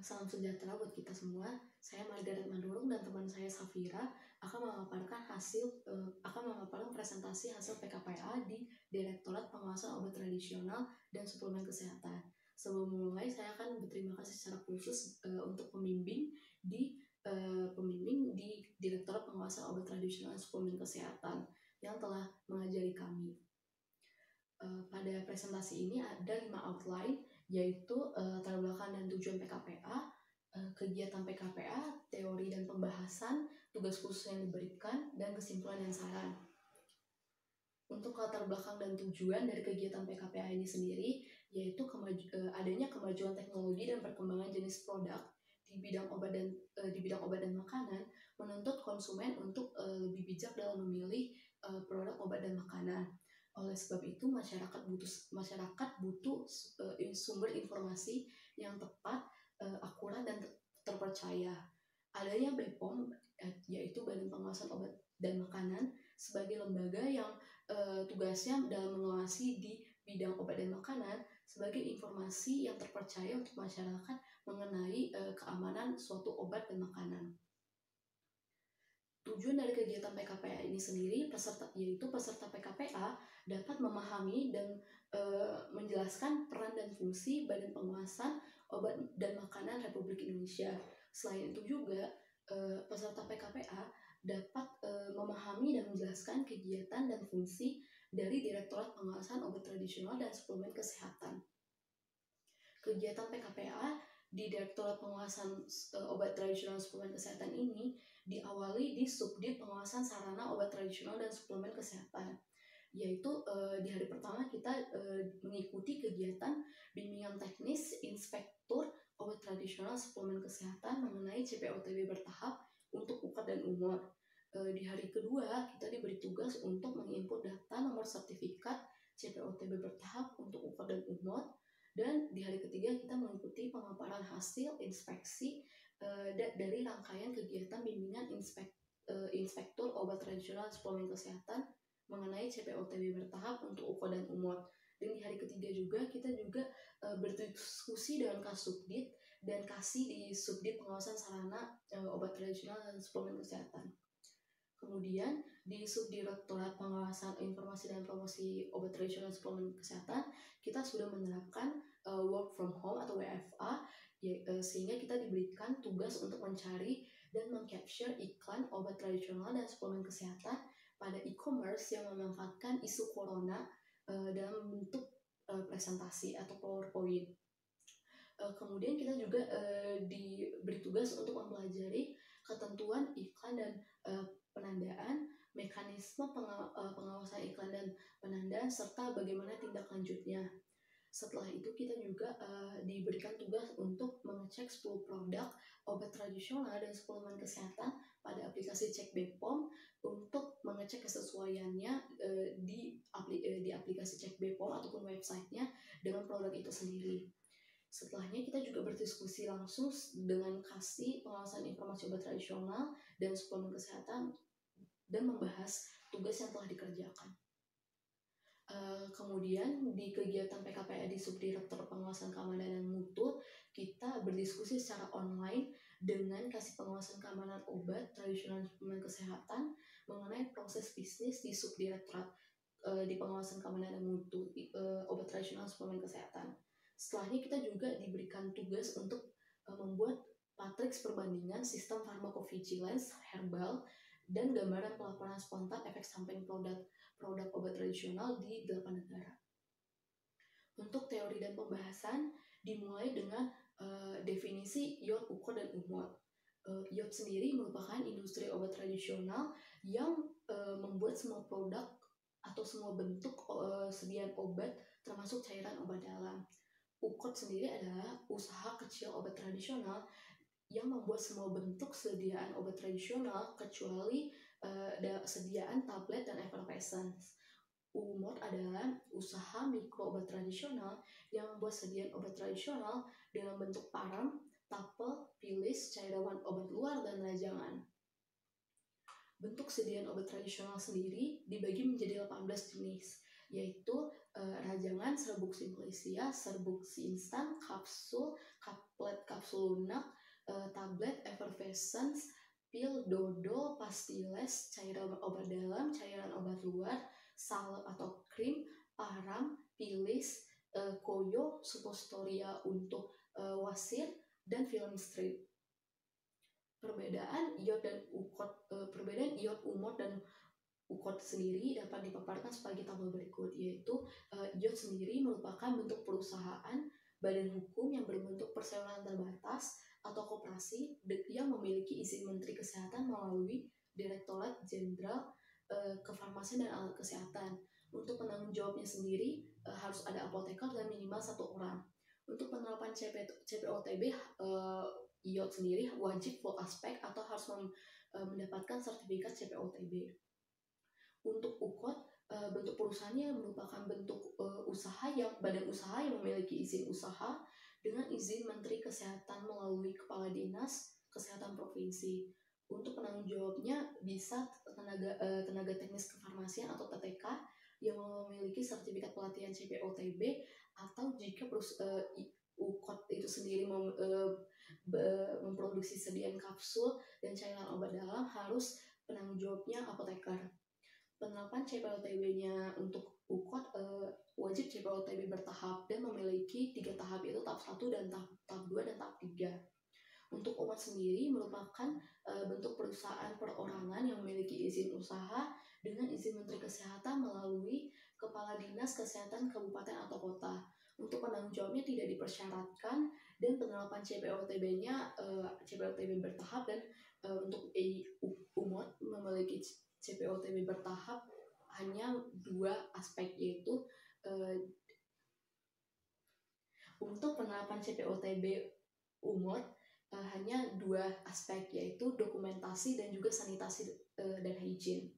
Salam sejahtera buat kita semua. Saya Margaret Mandurung dan teman saya Safira akan memaparkan presentasi hasil PKPA di Direktorat Pengawasan Obat Tradisional dan Suplemen Kesehatan. Sebelum memulai, saya akan berterima kasih secara khusus untuk pembimbing di Direktorat Pengawasan Obat Tradisional dan Suplemen Kesehatan yang telah mengajari kami. Pada presentasi ini ada 5 outline, yaitu latar belakang dan tujuan PKPA, kegiatan PKPA, teori dan pembahasan, tugas khusus yang diberikan, dan kesimpulan dan saran. Untuk latar belakang dan tujuan dari kegiatan PKPA ini sendiri, yaitu adanya kemajuan teknologi dan perkembangan jenis produk di bidang obat dan makanan, menuntut konsumen untuk lebih bijak dalam memilih produk obat dan makanan. Oleh sebab itu, masyarakat butuh sumber informasi yang tepat, akurat, dan terpercaya. Adanya BPOM, yaitu Badan Pengawasan Obat dan Makanan, sebagai lembaga yang tugasnya dalam mengawasi di bidang obat dan makanan sebagai informasi yang terpercaya untuk masyarakat mengenai keamanan suatu obat dan makanan. Tujuan dari kegiatan PKPA ini sendiri, yaitu peserta PKPA dapat memahami dan menjelaskan peran dan fungsi Badan Pengawasan Obat dan Makanan Republik Indonesia. Selain itu juga, peserta PKPA dapat memahami dan menjelaskan kegiatan dan fungsi dari Direktorat Pengawasan Obat Tradisional dan Suplemen Kesehatan. Kegiatan PKPA di Direktorat Pengawasan Obat Tradisional dan Suplemen Kesehatan ini diawali di Subdit Pengawasan Sarana Obat Tradisional dan Suplemen Kesehatan, yaitu di hari pertama kita mengikuti kegiatan bimbingan teknis Inspektur Obat Tradisional Suplemen Kesehatan mengenai CPOTB bertahap untuk UKAT dan UMOT. Di hari kedua kita diberi tugas untuk menginput data nomor sertifikat CPOTB bertahap untuk UKAT dan UMOT, dan di hari ketiga kita mengikuti pemaparan hasil inspeksi dari rangkaian kegiatan bimbingan Inspektur Obat Tradisional Suplemen Kesehatan mengenai CPOTB bertahap untuk UKAT dan UMOT. Dan di hari ketiga juga kita berdiskusi dengan Kasubdit dan Kasih di Subdit Pengawasan Sarana Obat Tradisional dan Suplemen Kesehatan. Kemudian di Subdirektorat Pengawasan Informasi dan Promosi Obat Tradisional dan Suplemen Kesehatan kita sudah menerapkan work from home atau WFA, sehingga kita diberikan tugas untuk mencari dan meng-capture iklan obat tradisional dan suplemen kesehatan pada e-commerce yang memanfaatkan isu corona dalam bentuk presentasi atau PowerPoint. Kemudian kita juga diberi tugas untuk mempelajari ketentuan iklan dan penandaan, mekanisme pengawasan iklan dan penandaan, serta bagaimana tindak lanjutnya. Setelah itu kita juga diberikan tugas untuk mengecek 10 produk obat tradisional dan suplemen kesehatan pada aplikasi Cek BPOM untuk mengecek kesesuaiannya di aplikasi Cek BPOM ataupun websitenya dengan produk itu sendiri. Setelahnya kita juga berdiskusi langsung dengan Kasih Pengawasan Informasi Obat Tradisional dan Suplemen Kesehatan dan membahas tugas yang telah dikerjakan. Kemudian di kegiatan PKPA di Subdirektorat Pengawasan Keamanan dan Mutu, kita berdiskusi secara online dengan Kasih Pengawasan Keamanan Obat Tradisional dan Suplemen Kesehatan mengenai proses bisnis di Subdirektorat di Pengawasan Keamanan dan Mutu Obat Tradisional dan Suplemen Kesehatan. Setelahnya kita juga diberikan tugas untuk membuat matriks perbandingan sistem pharmacovigilance herbal dan gambaran pelaporan spontan efek samping produk obat tradisional di 8 negara. Untuk teori dan pembahasan dimulai dengan definisi IOT, UKAT, dan UMOT. IOT sendiri merupakan industri obat tradisional yang membuat semua produk atau semua bentuk sediaan obat termasuk cairan obat dalam. UKAT sendiri adalah usaha kecil obat tradisional yang membuat semua bentuk sediaan obat tradisional kecuali sediaan tablet dan effervescence. UMOT adalah usaha mikro obat tradisional yang membuat sediaan obat tradisional dalam bentuk parem, tapel, pilis, cairan obat luar, dan rajangan. Bentuk sediaan obat tradisional sendiri dibagi menjadi 18 jenis, yaitu rajangan, serbuk simplicia, serbuk instan, kapsul, kapsul lunak, tablet, effervescence, pil, dodol, pastiles, cairan obat dalam, cairan obat luar, salep atau krim, aram, pilis, koyo, suppositoria untuk wasir, dan film strip. Perbedaan iod dan ukot, perbedaan iod, umot, dan ukot sendiri dapat dipaparkan sebagai tabel berikut, yaitu iod sendiri merupakan bentuk perusahaan badan hukum yang berbentuk perseroan terbatas atau koperasi yang memiliki izin Menteri Kesehatan melalui Direktorat Jenderal Kefarmasian dan Alat Kesehatan. Untuk penanggung jawabnya sendiri harus ada apoteker dan minimal 1 orang. Untuk penerapan CPOTB, iod sendiri wajib full aspek atau harus mendapatkan sertifikat CPOTB. Untuk ukot, bentuk perusahaannya merupakan bentuk badan usaha yang memiliki izin usaha dengan izin Menteri Kesehatan melalui Kepala Dinas Kesehatan Provinsi. Untuk penanggung jawabnya bisa tenaga teknis kefarmasian atau TTK yang memiliki sertifikat pelatihan CPOTB, atau jika ukot itu sendiri memproduksi sediaan kapsul dan cairan obat dalam, harus penanggung jawabnya apoteker. Penerapan CPOTB-nya untuk ukot wajib CPOTB bertahap dan memiliki 3 tahap, yaitu tahap 1 dan tahap 2 dan tahap 3. Untuk umot sendiri merupakan bentuk perusahaan perorangan yang memiliki izin usaha dengan izin Menteri Kesehatan melalui Kepala Dinas Kesehatan Kabupaten atau Kota. Untuk penanggung jawabnya tidak dipersyaratkan, dan penerapan CPOTB-nya CPOTB bertahap, dan untuk umot memiliki CPOTB bertahap hanya 2 aspek, yaitu untuk penerapan CPOTB umot hanya 2 aspek, yaitu dokumentasi dan juga sanitasi dan higien.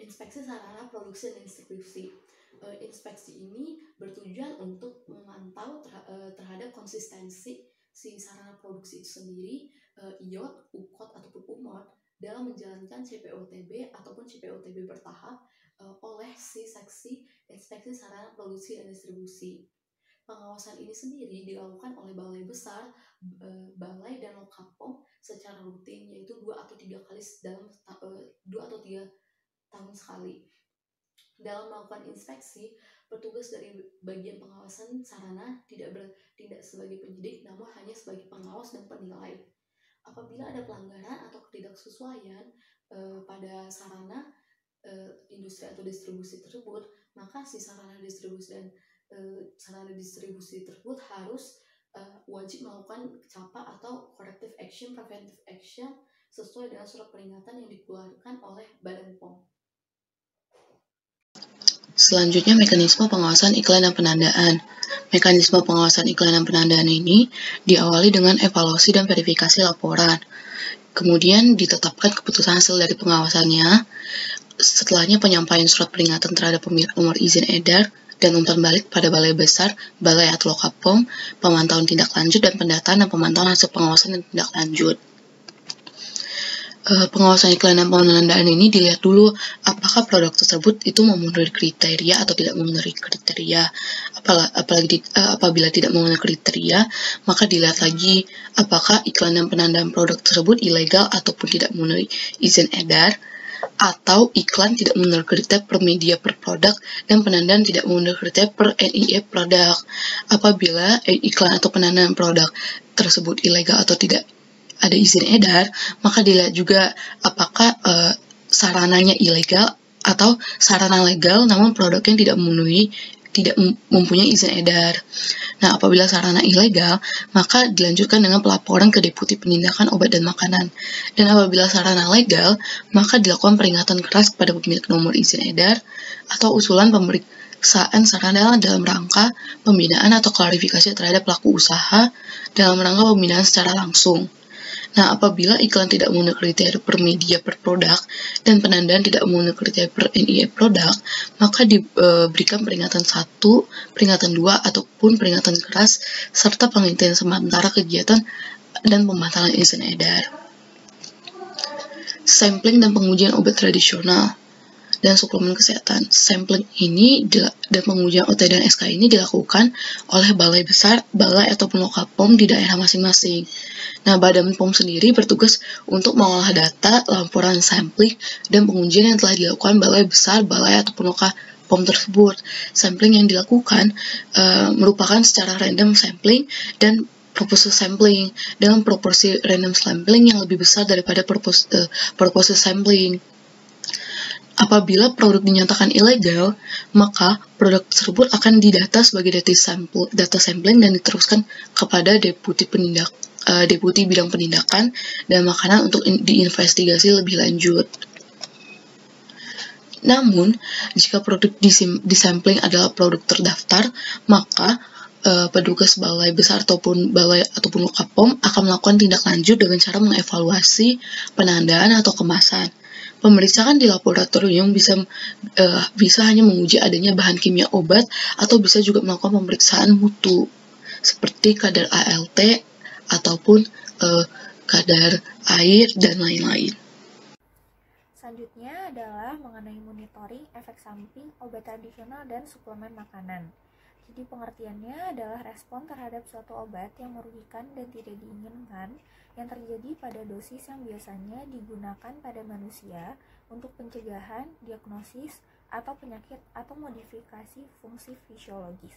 Inspeksi sarana produksi dan distribusi. Inspeksi ini bertujuan untuk memantau terhadap konsistensi si sarana produksi itu sendiri, iod, ukot ataupun umot, dalam menjalankan CPOTB ataupun CPOTB bertahap oleh si seksi inspeksi sarana produksi dan distribusi. Pengawasan ini sendiri dilakukan oleh Balai Besar, Balai, dan Lokapom secara rutin, yaitu 2 atau 3 kali dalam 2 atau 3 tahun sekali. Dalam melakukan inspeksi, petugas dari bagian pengawasan sarana tidak bertindak sebagai penyidik, namun hanya sebagai pengawas dan penilai. Apabila ada pelanggaran atau ketidaksesuaian pada sarana industri atau distribusi tersebut, maka si sarana distribusi tersebut harus wajib melakukan CAPA atau corrective action, preventive action, sesuai dengan surat peringatan yang dikeluarkan oleh Badan POM. Selanjutnya, mekanisme pengawasan iklan dan penandaan. Mekanisme pengawasan iklan dan penandaan ini diawali dengan evaluasi dan verifikasi laporan. Kemudian ditetapkan keputusan hasil dari pengawasannya. Setelahnya, penyampaian surat peringatan terhadap pemilik nomor izin edar dan umpan balik pada Balai Besar, Balai atau Lokapom, pemantauan tindak lanjut dan pendataan dan pemantauan hasil pengawasan dan tindak lanjut. Pengawasan iklan dan penandaan ini dilihat dulu apakah produk tersebut itu memenuhi kriteria atau tidak memenuhi kriteria. Apabila tidak memenuhi kriteria, maka dilihat lagi apakah iklan dan penandaan produk tersebut ilegal ataupun tidak memenuhi izin edar, atau iklan tidak memenuhi kriteria per media per produk dan penandaan tidak memenuhi kriteria per NIE produk. Apabila iklan atau penandaan produk tersebut ilegal atau tidak ada izin edar, maka dilihat juga apakah sarananya ilegal atau sarana legal namun produknya tidak mempunyai izin edar. Nah, apabila sarana ilegal, maka dilanjutkan dengan pelaporan ke Deputi Penindakan Obat dan Makanan. Dan apabila sarana legal, maka dilakukan peringatan keras kepada pemilik nomor izin edar atau usulan pemeriksaan sarana dalam rangka pembinaan atau klarifikasi terhadap pelaku usaha dalam rangka pembinaan secara langsung. Nah, apabila iklan tidak memenuhi kriteria per media per produk dan penandaan tidak memenuhi kriteria per NIE produk, maka diberikan peringatan 1, peringatan 2, ataupun peringatan keras, serta penghentian sementara kegiatan dan pembatalan izin edar. Sampling dan pengujian obat tradisional. dan suplemen kesehatan. Sampling ini dan pengujian OT dan SK ini dilakukan oleh balai besar, balai ataupun lokal POM di daerah masing-masing. Nah, Badan POM sendiri bertugas untuk mengolah data, laporan sampling, dan pengujian yang telah dilakukan balai besar, balai ataupun lokal POM tersebut. Sampling yang dilakukan merupakan secara random sampling dan proposal sampling dengan proporsi random sampling yang lebih besar daripada proposal sampling. Apabila produk dinyatakan ilegal, maka produk tersebut akan didata sebagai data sampling dan diteruskan kepada deputi bidang penindakan dan makanan untuk diinvestigasi lebih lanjut. Namun, jika produk disampling adalah produk terdaftar, maka petugas balai besar ataupun lokal POM akan melakukan tindak lanjut dengan cara mengevaluasi penandaan atau kemasan. Pemeriksaan di laboratorium bisa hanya menguji adanya bahan kimia obat atau bisa juga melakukan pemeriksaan mutu seperti kadar ALT ataupun kadar air dan lain-lain. Selanjutnya adalah mengenai monitoring efek samping obat tradisional dan suplemen makanan. Jadi pengertiannya adalah respon terhadap suatu obat yang merugikan dan tidak diinginkan yang terjadi pada dosis yang biasanya digunakan pada manusia untuk pencegahan, diagnosis, atau penyakit atau modifikasi fungsi fisiologis.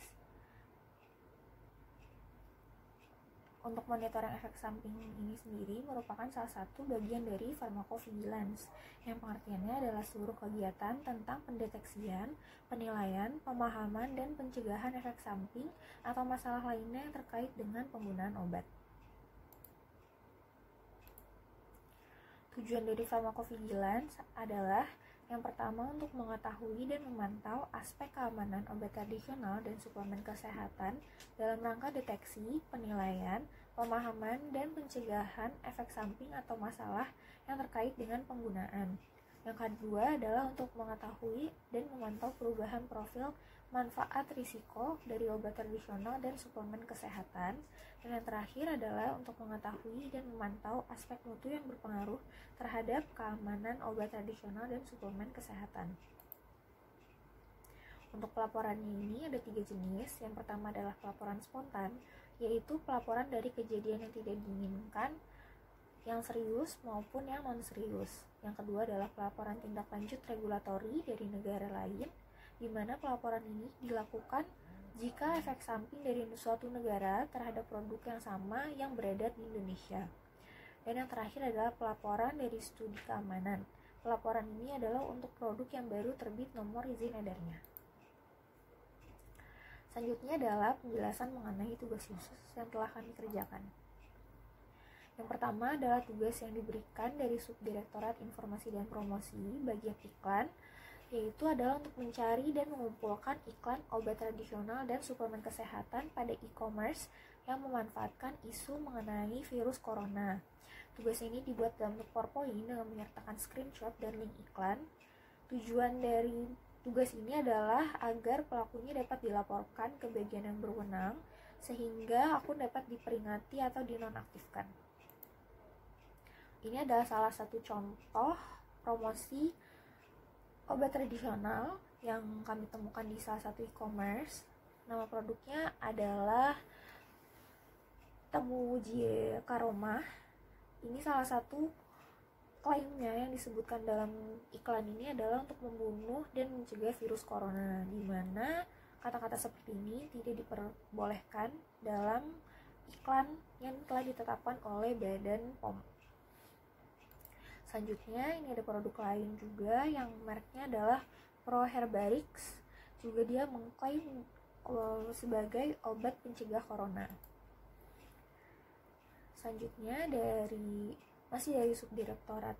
Untuk monitoring efek samping ini sendiri merupakan salah satu bagian dari pharmacovigilance, yang pengertiannya adalah seluruh kegiatan tentang pendeteksian, penilaian, pemahaman, dan pencegahan efek samping atau masalah lainnya yang terkait dengan penggunaan obat. Tujuan dari pharmacovigilance adalah yang pertama untuk mengetahui dan memantau aspek keamanan obat tradisional dan suplemen kesehatan dalam rangka deteksi, penilaian, pemahaman, dan pencegahan efek samping atau masalah yang terkait dengan penggunaan. Yang kedua adalah untuk mengetahui dan memantau perubahan profil manfaat risiko dari obat tradisional dan suplemen kesehatan. Dan yang terakhir adalah untuk mengetahui dan memantau aspek mutu yang berpengaruh terhadap keamanan obat tradisional dan suplemen kesehatan. Untuk pelaporannya ini ada 3 jenis. Yang pertama adalah pelaporan spontan, yaitu pelaporan dari kejadian yang tidak diinginkan, yang serius maupun yang non-serius. Yang kedua adalah pelaporan tindak lanjut regulatori dari negara lain, di mana pelaporan ini dilakukan jika efek samping dari suatu negara terhadap produk yang sama yang beredar di Indonesia. Dan yang terakhir adalah pelaporan dari studi keamanan. Pelaporan ini adalah untuk produk yang baru terbit nomor izin edarnya. Selanjutnya adalah penjelasan mengenai tugas khusus yang telah kami kerjakan. Yang pertama adalah tugas yang diberikan dari Subdirektorat Informasi dan Promosi bagian iklan, yaitu adalah untuk mencari dan mengumpulkan iklan obat tradisional dan suplemen kesehatan pada e-commerce yang memanfaatkan isu mengenai virus corona. Tugas ini dibuat dalam bentuk PowerPoint dengan menyertakan screenshot dan link iklan. Tujuan dari tugas ini adalah agar pelakunya dapat dilaporkan ke bagian yang berwenang sehingga akun dapat diperingati atau dinonaktifkan. Ini adalah salah satu contoh promosi obat tradisional yang kami temukan di salah satu e-commerce. Nama produknya adalah Temuji Karoma. Ini salah satu klaimnya yang disebutkan dalam iklan ini adalah untuk membunuh dan mencegah virus corona, di mana kata-kata seperti ini tidak diperbolehkan dalam iklan yang telah ditetapkan oleh Badan POM. Selanjutnya ini ada produk lain juga yang mereknya adalah ProHerbarix. Juga dia mengklaim sebagai obat pencegah corona. Selanjutnya masih dari Subdirektorat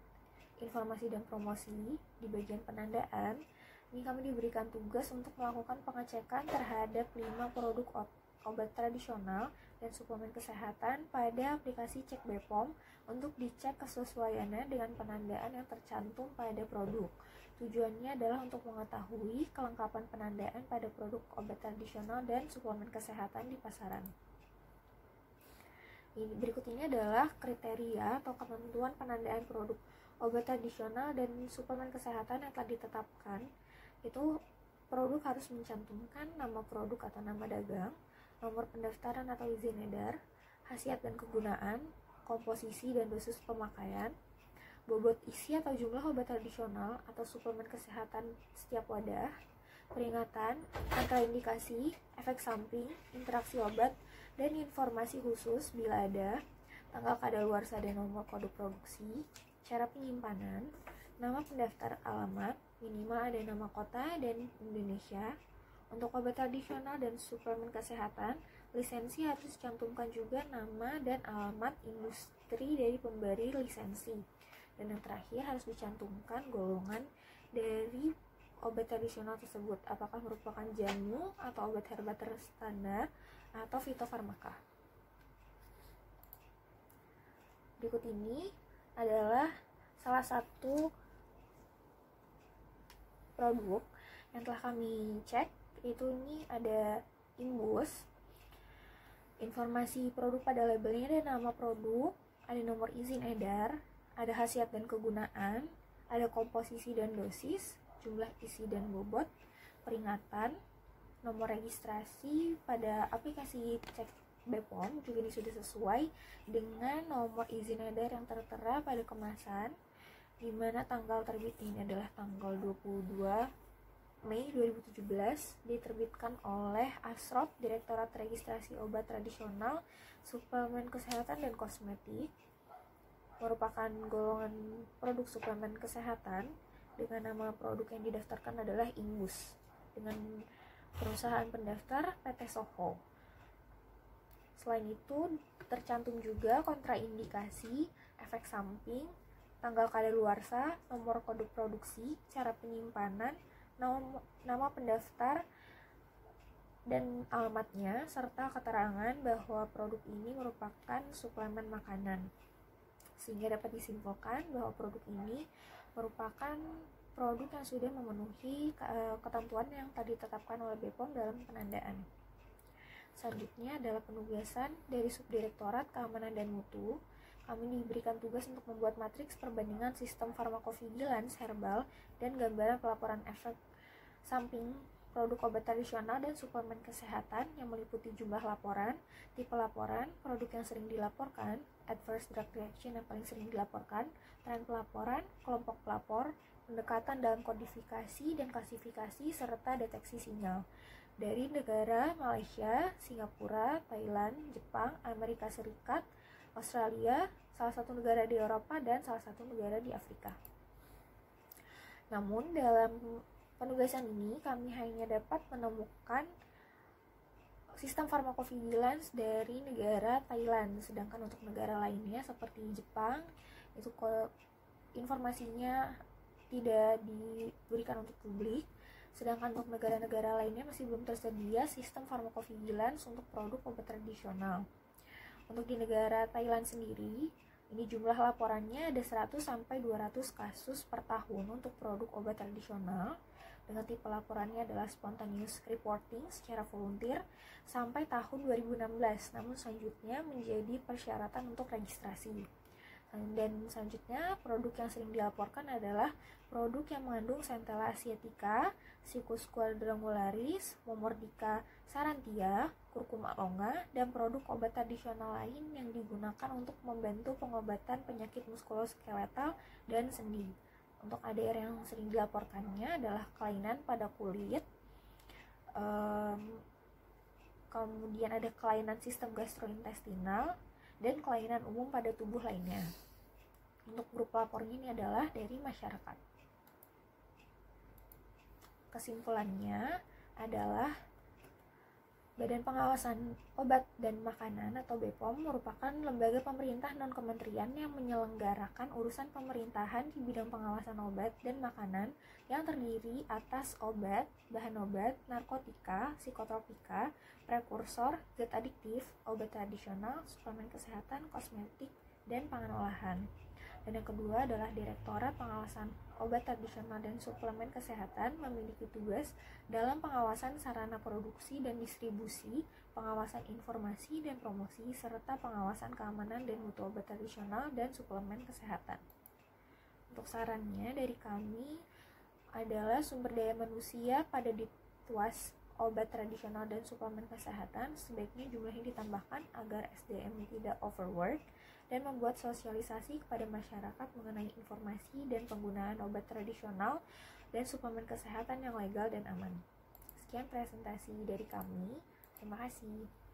Informasi dan Promosi di bagian penandaan, ini kami diberikan tugas untuk melakukan pengecekan terhadap 5 produk obat tradisional dan suplemen kesehatan pada aplikasi Cek BPOM untuk dicek kesesuaiannya dengan penandaan yang tercantum pada produk. Tujuannya adalah untuk mengetahui kelengkapan penandaan pada produk obat tradisional dan suplemen kesehatan di pasaran. Berikut ini adalah kriteria atau ketentuan penandaan produk obat tradisional dan suplemen kesehatan yang telah ditetapkan, itu produk harus mencantumkan nama produk atau nama dagang, nomor pendaftaran atau izin edar, khasiat dan kegunaan, komposisi dan dosis pemakaian, bobot isi atau jumlah obat tradisional atau suplemen kesehatan setiap wadah, peringatan, kontraindikasi, efek samping, interaksi obat, dan informasi khusus bila ada, tanggal kadaluarsa dan nomor kode produksi, cara penyimpanan, nama pendaftar alamat, minimal ada nama kota dan Indonesia. Untuk obat tradisional dan suplemen kesehatan, lisensi harus dicantumkan juga nama dan alamat industri dari pemberi lisensi. Dan yang terakhir harus dicantumkan golongan dari obat tradisional tersebut, apakah merupakan jamu atau obat herba terstandar atau fitofarmaka. Berikut ini adalah salah satu produk yang telah kami cek, itu ini ada imbus, informasi produk pada labelnya, ada nama produk, ada nomor izin edar, ada khasiat dan kegunaan, ada komposisi dan dosis, jumlah isi dan bobot, peringatan, nomor registrasi pada aplikasi cek BPOM juga ini sudah sesuai dengan nomor izin edar yang tertera pada kemasan, di mana tanggal terbitnya ini adalah tanggal 22 Mei 2017, diterbitkan oleh Asrop, Direktorat Registrasi Obat Tradisional, Suplemen Kesehatan dan Kosmetik, merupakan golongan produk suplemen kesehatan dengan nama produk yang didaftarkan adalah Imbus dengan perusahaan pendaftar PT Soho. Selain itu tercantum juga kontraindikasi, efek samping, tanggal kadaluarsa, nomor kode produksi, cara penyimpanan, nama pendaftar dan alamatnya, serta keterangan bahwa produk ini merupakan suplemen makanan. Sehingga dapat disimpulkan bahwa produk ini merupakan produk yang sudah memenuhi ketentuan yang tadi ditetapkan oleh BPOM dalam penandaan. Selanjutnya adalah penugasan dari Subdirektorat Keamanan dan Mutu. Kami diberikan tugas untuk membuat matriks perbandingan sistem farmakovigilans herbal dan gambaran pelaporan efek samping produk obat tradisional dan suplemen kesehatan yang meliputi jumlah laporan, tipe laporan, produk yang sering dilaporkan, adverse drug reaction yang paling sering dilaporkan, tren pelaporan, kelompok pelapor, pendekatan dalam kodifikasi dan klasifikasi, serta deteksi sinyal dari negara Malaysia, Singapura, Thailand, Jepang, Amerika Serikat, Australia, salah satu negara di Eropa, dan salah satu negara di Afrika. Namun dalam penugasan ini kami hanya dapat menemukan sistem farmakovigilans dari negara Thailand, sedangkan untuk negara lainnya seperti Jepang itu informasinya tidak diberikan untuk publik, sedangkan untuk negara-negara lainnya masih belum tersedia sistem farmakovigilans untuk produk obat tradisional. Untuk di negara Thailand sendiri, ini jumlah laporannya ada 100 sampai 200 kasus per tahun untuk produk obat tradisional, dengan tipe laporannya adalah spontaneous reporting secara volunteer sampai tahun 2016, namun selanjutnya menjadi persyaratan untuk registrasi. Dan selanjutnya produk yang sering dilaporkan adalah produk yang mengandung Centella asiatica, Siccus quadrangularis, Momordica sarantia, Curcuma longa, dan produk obat tradisional lain yang digunakan untuk membantu pengobatan penyakit muskuloskeletal dan sendi. Untuk ADR yang sering dilaporkannya adalah kelainan pada kulit, kemudian ada kelainan sistem gastrointestinal, dan kelainan umum pada tubuh lainnya. Untuk grup lapornya ini adalah dari masyarakat. Kesimpulannya adalah Badan Pengawasan Obat dan Makanan atau BPOM merupakan lembaga pemerintah non-kementerian yang menyelenggarakan urusan pemerintahan di bidang pengawasan obat dan makanan yang terdiri atas obat, bahan obat, narkotika, psikotropika, prekursor, zat adiktif, obat tradisional, suplemen kesehatan, kosmetik, dan pangan olahan. Dan yang kedua adalah Direktorat Pengawasan Obat Tradisional dan Suplemen Kesehatan memiliki tugas dalam pengawasan sarana produksi dan distribusi, pengawasan informasi dan promosi, serta pengawasan keamanan dan mutu obat tradisional dan suplemen kesehatan. Untuk sarannya dari kami adalah sumber daya manusia pada dituas obat tradisional dan suplemen kesehatan sebaiknya jumlahnya ditambahkan agar SDM tidak overwork, dan membuat sosialisasi kepada masyarakat mengenai informasi dan penggunaan obat tradisional dan suplemen kesehatan yang legal dan aman. Sekian presentasi dari kami. Terima kasih.